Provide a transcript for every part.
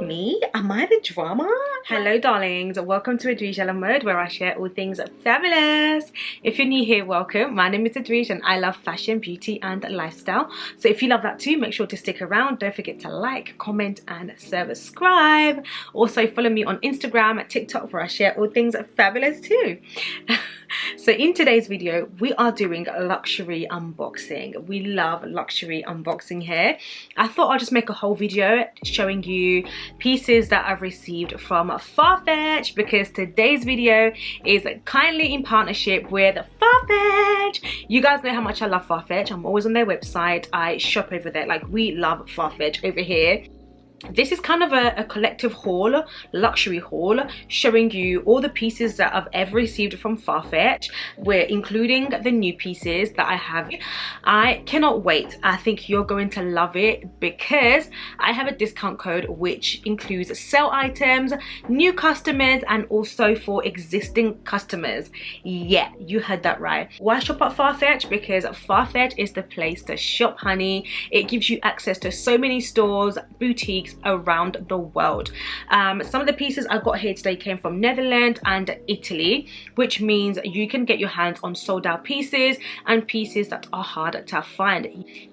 me? Am I the drama? Hello darlings, welcome to Adricia Mode, where I share all things fabulous. If you're new here, welcome. My name is Adricia and I love fashion, beauty and lifestyle. So if you love that too, make sure to stick around. Don't forget to like, comment and subscribe. Also follow me on Instagram and TikTok, where I share all things fabulous too. So in today's video, we are doing a luxury unboxing. We love luxury unboxing here. I thought I'll just make a whole video showing you pieces that I've received from Farfetch, because today's video is kindly in partnership with Farfetch. You guys know how much I love Farfetch. I'm always on their website. I shop over there. Like, we love Farfetch over here. This is kind of a collective haul, luxury haul, showing you all the pieces that I've ever received from Farfetch. We're including the new pieces that I have. I cannot wait. I think you're going to love it, because I have a discount code which includes sale items, new customers, and also for existing customers. Yeah, you heard that right. Why shop at Farfetch? Because Farfetch is the place to shop, honey. It gives you access to so many stores, boutiques around the world. Some of the pieces I got here today came from Netherlands and Italy, which means you can get your hands on sold out pieces and pieces that are hard to find.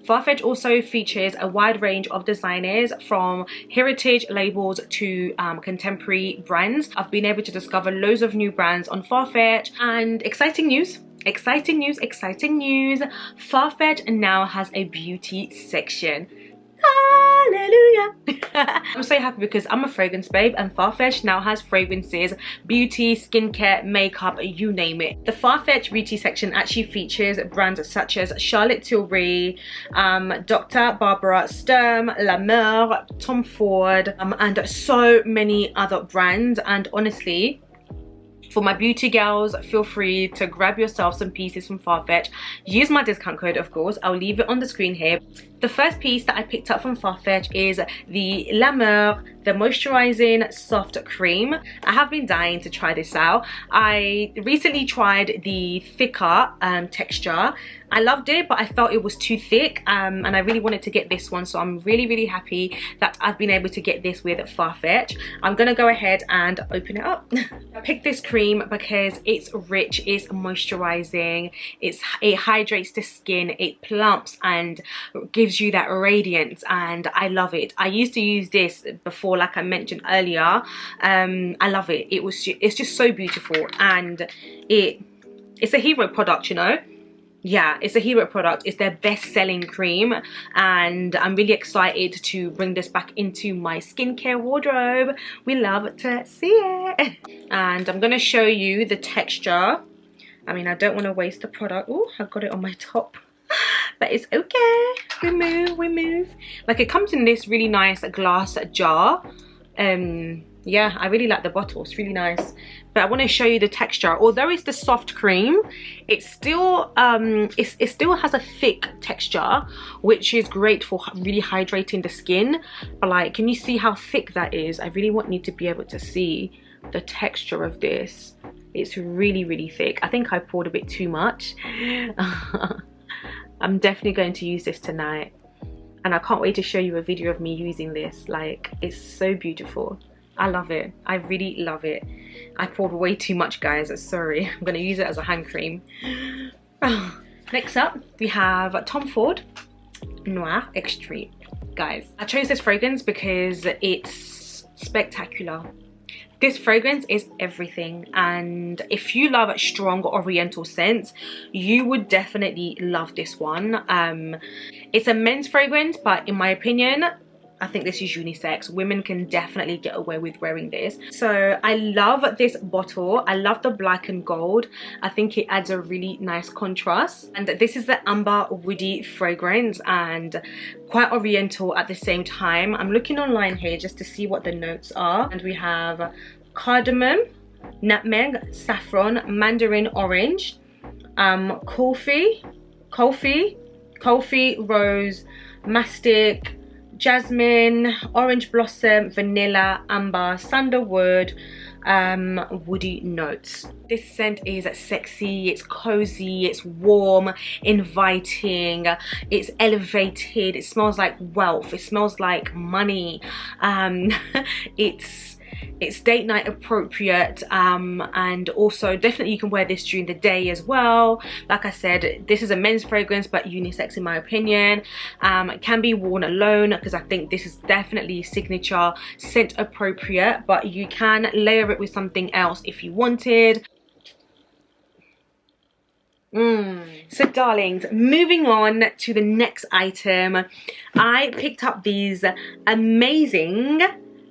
Farfetch also features a wide range of designers, from heritage labels to contemporary brands. I've been able to discover loads of new brands on Farfetch, and exciting news, Farfetch now has a beauty section. Hallelujah. I'm so happy because I'm a fragrance babe, and Farfetch now has fragrances, beauty, skincare, makeup, you name it. The Farfetch beauty section actually features brands such as Charlotte Tilbury, Dr. Barbara Sturm, La Mer, Tom Ford, and so many other brands. And honestly, for my beauty girls, feel free to grab yourself some pieces from Farfetch. Use my discount code, of course. I'll leave it on the screen here. The first piece that I picked up from Farfetch is the La Mer, the moisturizing soft cream. I have been dying to try this out. I recently tried the thicker texture. I loved it, but I felt it was too thick, and I really wanted to get this one, so I'm really happy that I've been able to get this with Farfetch. I'm gonna go ahead and open it up. I picked this cream because it's rich, it's moisturizing, it hydrates the skin, it plumps and gives you that radiance, and I love it. I used to use this before, like I mentioned earlier. I love it. It's just so beautiful, and it's a hero product, you know. Yeah, it's a hero product. It's their best-selling cream, and I'm really excited to bring this back into my skincare wardrobe. We love to see it. And I'm gonna show you the texture. I mean, I don't want to waste the product. Oh, I got it on my top, but it's okay. We move. Like, it comes in this really nice glass jar. Yeah, I really like the bottle. It's really nice. But I want to show you the texture. Although it's the soft cream, it still it still has a thick texture, which is great for really hydrating the skin. But like, can you see how thick that is? I really want you to be able to see the texture of this. It's really thick. I think I poured a bit too much. I'm definitely going to use this tonight, and I can't wait to show you a video of me using this. Like, it's so beautiful. I love it. I really love it. I poured way too much, guys. Sorry. I'm gonna use it as a hand cream. Next up, we have Tom Ford Noir Extreme. Guys, I chose this fragrance because it's spectacular. This fragrance is everything, and if you love a strong oriental scent, you would definitely love this one. It's a men's fragrance, but in my opinion, I think this is unisex. Women can definitely get away with wearing this. So I love this bottle. I love the black and gold. I think it adds a really nice contrast. And this is the amber woody fragrance, and quite oriental at the same time. I'm looking online here just to see what the notes are. And we have cardamom, nutmeg, saffron, mandarin orange, coffee, rose, mastic, jasmine, orange blossom, vanilla, amber, sandalwood, woody notes. This scent is sexy, it's cozy, it's warm, inviting, it's elevated, it smells like wealth, it smells like money. It's date night appropriate, and also definitely you can wear this during the day as well. Like I said, this is a men's fragrance but unisex in my opinion. It can be worn alone because I think this is definitely signature scent appropriate, but you can layer it with something else if you wanted. So darlings, moving on to the next item, I picked up these amazing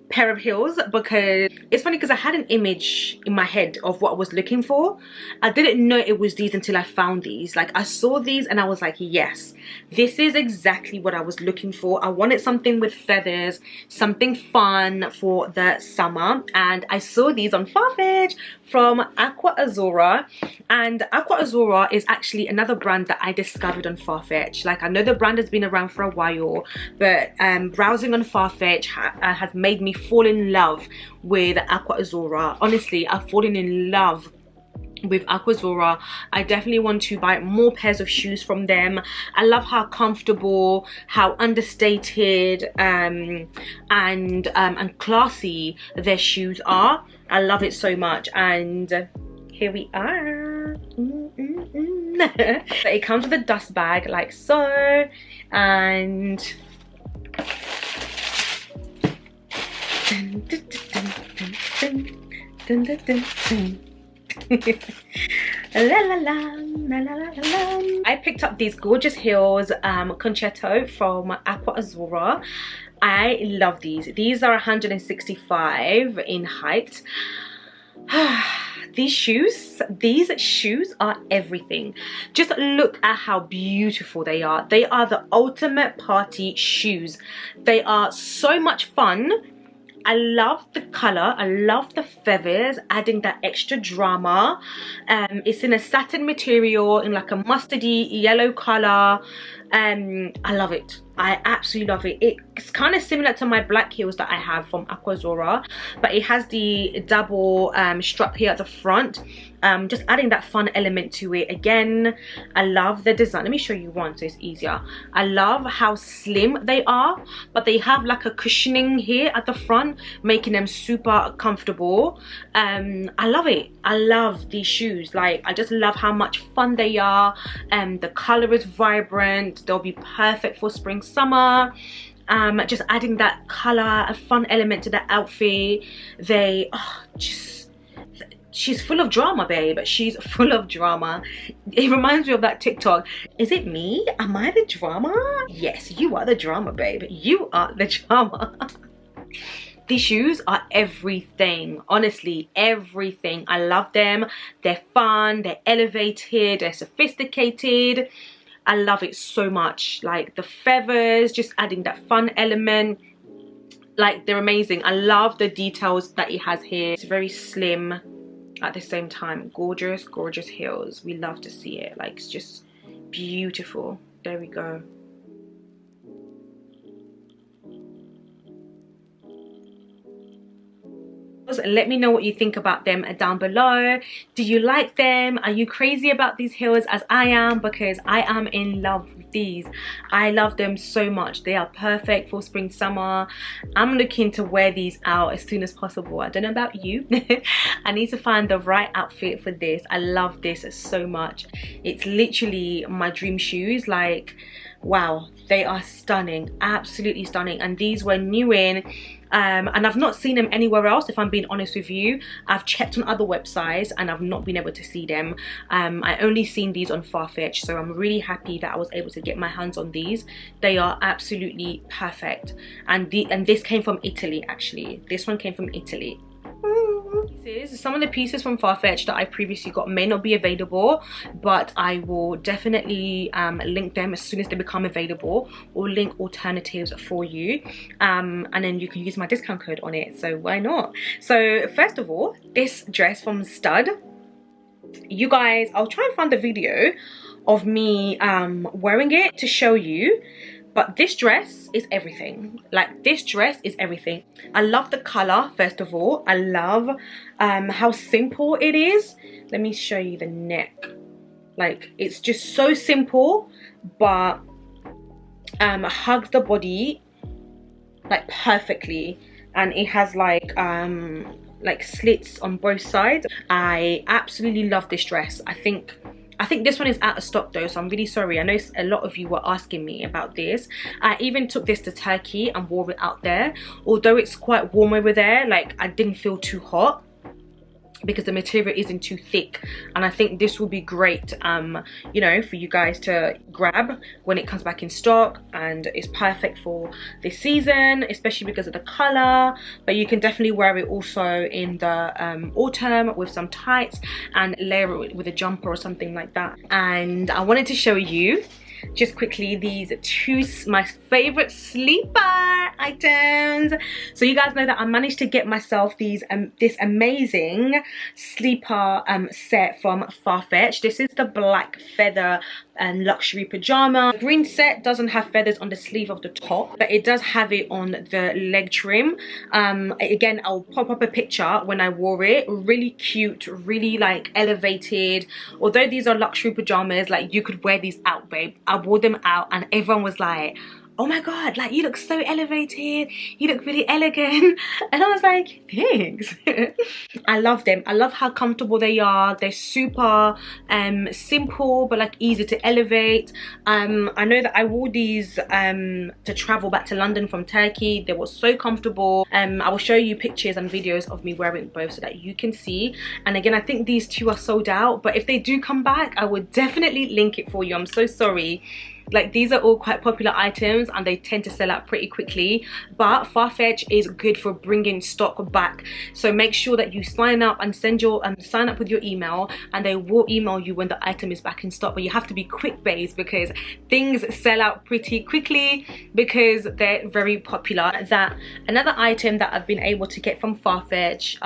pair of heels because it's funny because I had an image in my head of what I was looking for. I didn't know it was these until I found these. Like I saw these and I was like, yes, this is exactly what I was looking for. I wanted something with feathers, something fun for the summer, and I saw these on Farfetch from Aquazzura. And Aquazzura is actually another brand that I discovered on Farfetch. Like I know the brand has been around for a while, but browsing on Farfetch has made me fall in love with Aquazzura. Honestly, I've fallen in love with Aquazzura. I definitely want to buy more pairs of shoes from them. I love how comfortable, how understated and classy their shoes are. I love it so much, and here we are. So it comes with a dust bag like so, and la, la, la, la, la, la, la. I picked up these gorgeous heels, Concetto from Aquazzura. I love these. These are 165 in height. These shoes are everything. Just look at how beautiful they are. They are the ultimate party shoes. They are so much fun. I love the color, I love the feathers, adding that extra drama. It's in a satin material in like a mustardy yellow color. I love it. I absolutely love it. It's kind of similar to my black heels that I have from Aquazzura, but it has the double strap here at the front, just adding that fun element to it. Again, I love the design. Let me show you one so it's easier. I love how slim they are, but they have like a cushioning here at the front, making them super comfortable. I love it. I love these shoes. Like I just love how much fun they are. The color is vibrant. They'll be perfect for spring, summer. Just adding that color, a fun element to the outfit. They she's full of drama, babe. She's full of drama. It reminds me of that TikTok. Is it me? Am I the drama? Yes, you are the drama, babe. You are the drama. These shoes are everything. Honestly, everything. I love them. They're fun, they're elevated, they're sophisticated. I love it so much. Like the feathers, just adding that fun element. Like they're amazing. I love the details that it has here. It's very slim at the same time. Gorgeous, gorgeous heels. We love to see it. Like it's just beautiful. There we go. Let me know what you think about them down below. Do you like them? Are you crazy about these heels as I am? Because I am in love with these. I love them so much. They are perfect for spring, summer. I'm looking to wear these out as soon as possible. I don't know about you. I need to find the right outfit for this. I love this so much. It's literally my dream shoes. Like, wow, they are stunning, absolutely stunning. And these were new in, and I've not seen them anywhere else, if I'm being honest with you. I've checked on other websites and I've not been able to see them. I only seen these on Farfetch, so I'm really happy that I was able to get my hands on these. They are absolutely perfect, and this came from Italy. Actually, this one came from Italy. Some of the pieces from Farfetch that I previously got may not be available, but I will definitely link them as soon as they become available, or link alternatives for you, and then you can use my discount code on it, so why not? So first of all, this dress from Stud, you guys, I'll try and find the video of me wearing it to show you, But this dress is everything. Like, this dress is everything. I love the color, first of all. I love how simple it is. Let me show you the neck. Like, it's just so simple, but hugs the body like perfectly, and it has like slits on both sides. I absolutely love this dress. I think this one is out of stock though, so I'm really sorry. I know a lot of you were asking me about this. I even took this to Turkey and wore it out there. Although it's quite warm over there, like, I didn't feel too hot because the material isn't too thick, and I think this will be great you know, for you guys to grab when it comes back in stock, and it's perfect for this season, especially because of the color. But you can definitely wear it also in the autumn with some tights and layer it with a jumper or something like that. And I wanted to show you just quickly these two my favorite sleeper items. So you guys know that I managed to get myself these this amazing sleeper set from Farfetch. This is the black feather and luxury pajama. The green set doesn't have feathers on the sleeve of the top, but it does have it on the leg trim. Again, I'll pop up a picture when I wore it. Really cute, really like elevated. Although these are luxury pajamas, like, you could wear these out, babe. I wore them out and everyone was like, oh my god, like, you look so elevated, you look really elegant. And I was like, thanks. I love them. I love how comfortable they are. They're super simple, but like easy to elevate. I know that I wore these to travel back to London from Turkey. They were so comfortable. I will show you pictures and videos of me wearing both so that you can see. And again, I think these two are sold out, but if they do come back, I would definitely link it for you. I'm so sorry. Like, these are all quite popular items and they tend to sell out pretty quickly, but Farfetch is good for bringing stock back. So make sure that you sign up and send your sign up with your email, and they will email you when the item is back in stock. But you have to be quick, babes, because things sell out pretty quickly because they're very popular. Another item that I've been able to get from Farfetch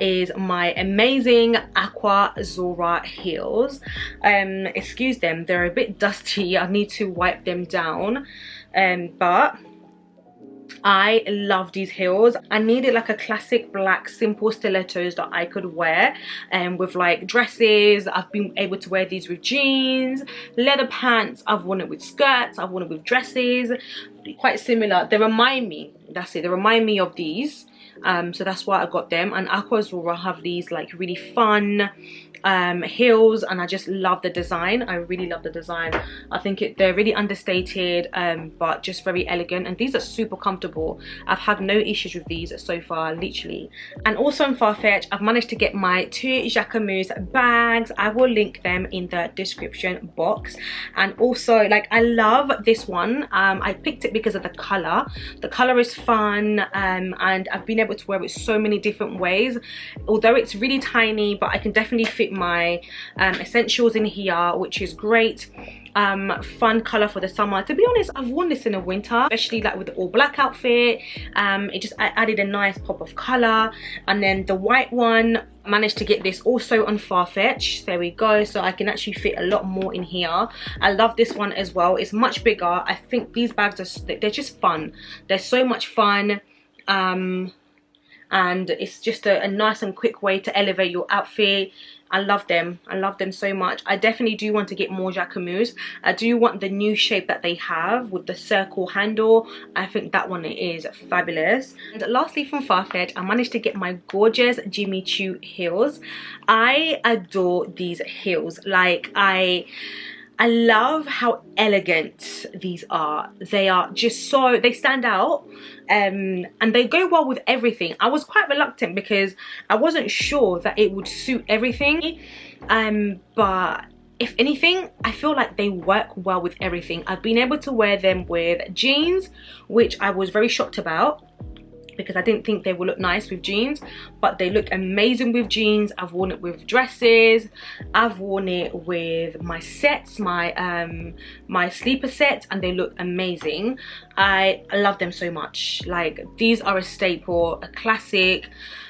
is my amazing Aquazzura heels. Excuse them, they're a bit dusty. I need to wipe them down, but I love these heels. I needed like a classic black simple stilettos that I could wear with like dresses. I've been able to wear these with jeans, leather pants. I've worn it with skirts, I've worn it with dresses. Quite similar. They remind me, that's it, they remind me of these. So that's why I got them. And Aquazzura have these like really fun heels, and I just love the design. I really love the design. I think they're really understated, but just very elegant, and these are super comfortable. I've had no issues with these so far, literally. And also on Farfetch, I've managed to get my two Jacquemus bags. I will link them in the description box. And also, like, I love this one. I picked it because of the color. The color is fun, and I've been able to wear it so many different ways. Although it's really tiny, but I can definitely fit my essentials in here, which is great. Fun color for the summer. To be honest, I've worn this in the winter, especially like with the all black outfit. It just added a nice pop of color. And then the white one, I managed to get this also on Farfetch. There we go. So I can actually fit a lot more in here. I love this one as well. It's much bigger. I think these bags are, they're just fun. They're so much fun. And it's just a nice and quick way to elevate your outfit. I love them. I love them so much. I definitely do want to get more Jacquemus. I do want the new shape that they have with the circle handle. I think that one is fabulous. And lastly, from Farfetch, I managed to get my gorgeous Jimmy Choo heels. I adore these heels. Like, I love how elegant these are. They are just so, they stand out, and they go well with everything. I was quite reluctant because I wasn't sure that it would suit everything, but if anything, I feel like they work well with everything. I've been able to wear them with jeans, which I was very shocked about, because I didn't think they would look nice with jeans, but they look amazing with jeans. I've worn it with dresses. I've worn it with my sets, my my sleeper sets, and they look amazing. I love them so much. Like, these are a staple, a classic.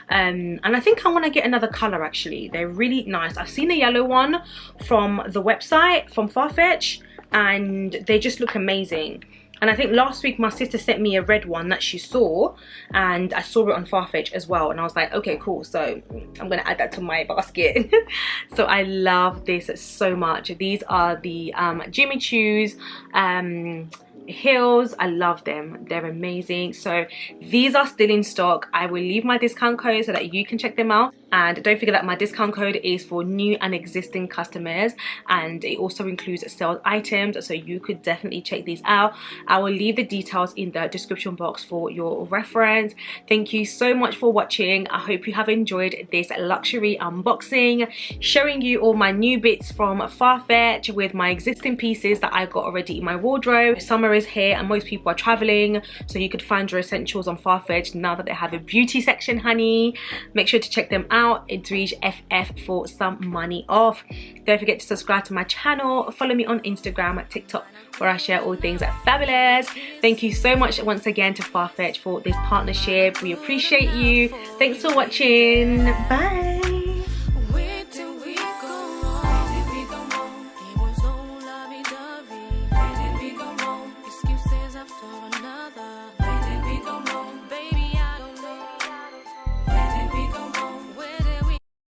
And I think I want to get another color. Actually, they're really nice. I've seen the yellow one from the website from Farfetch, and they just look amazing. And I think last week my sister sent me a red one that she saw, and I saw it on Farfetch as well, and I was like, okay, cool, so I'm gonna add that to my basket. So I love this so much. These are the Jimmy Choo's heels. I love them, they're amazing. So these are still in stock. I will leave my discount code so that you can check them out, and don't forget that my discount code is for new and existing customers, and it also includes sales items, so you could definitely check these out. I will leave the details in the description box for your reference. Thank you so much for watching. I hope you have enjoyed this luxury unboxing, showing you all my new bits from Farfetch with my existing pieces that I got already in my wardrobe. Summer is here and most people are traveling, so you could find your essentials on Farfetch now that they have a beauty section, honey. Make sure to check them out. It's reach FF for some money off. Don't forget to subscribe to my channel, follow me on Instagram, TikTok, where I share all things fabulous. Thank you so much once again to Farfetch for this partnership. We appreciate you. Thanks for watching. Bye.